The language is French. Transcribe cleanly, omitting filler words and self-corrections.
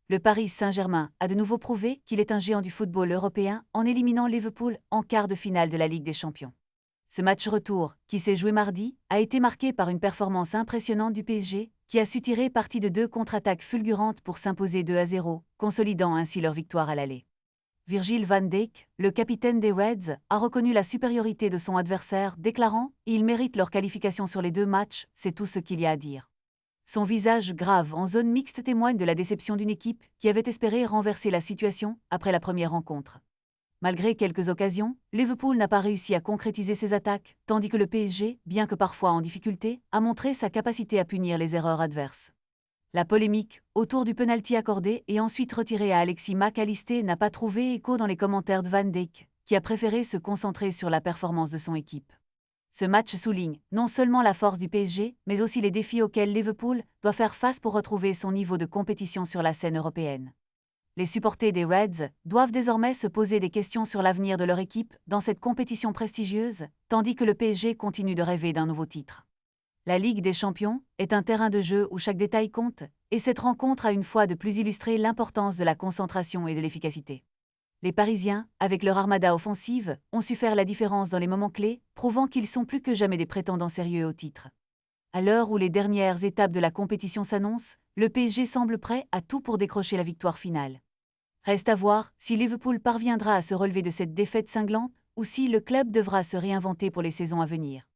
Le Paris Saint-Germain a de nouveau prouvé qu'il est un géant du football européen en éliminant Liverpool en quart de finale de la Ligue des Champions. Ce match retour, qui s'est joué mardi, a été marqué par une performance impressionnante du PSG, qui a su tirer parti de deux contre-attaques fulgurantes pour s'imposer 2-0, consolidant ainsi leur victoire à l'aller. Virgil van Dijk, le capitaine des Reds, a reconnu la supériorité de son adversaire, déclarant « Ils méritent leur qualification sur les deux matchs, c'est tout ce qu'il y a à dire ». Son visage grave en zone mixte témoigne de la déception d'une équipe qui avait espéré renverser la situation après la première rencontre. Malgré quelques occasions, Liverpool n'a pas réussi à concrétiser ses attaques, tandis que le PSG, bien que parfois en difficulté, a montré sa capacité à punir les erreurs adverses. La polémique autour du penalty accordé et ensuite retiré à Alexis Mac Allister n'a pas trouvé écho dans les commentaires de Van Dijk, qui a préféré se concentrer sur la performance de son équipe. Ce match souligne non seulement la force du PSG, mais aussi les défis auxquels Liverpool doit faire face pour retrouver son niveau de compétition sur la scène européenne. Les supporters des Reds doivent désormais se poser des questions sur l'avenir de leur équipe dans cette compétition prestigieuse, tandis que le PSG continue de rêver d'un nouveau titre. La Ligue des Champions est un terrain de jeu où chaque détail compte, et cette rencontre a une fois de plus illustré l'importance de la concentration et de l'efficacité. Les Parisiens, avec leur armada offensive, ont su faire la différence dans les moments clés, prouvant qu'ils sont plus que jamais des prétendants sérieux au titre. À l'heure où les dernières étapes de la compétition s'annoncent, le PSG semble prêt à tout pour décrocher la victoire finale. Reste à voir si Liverpool parviendra à se relever de cette défaite cinglante ou si le club devra se réinventer pour les saisons à venir.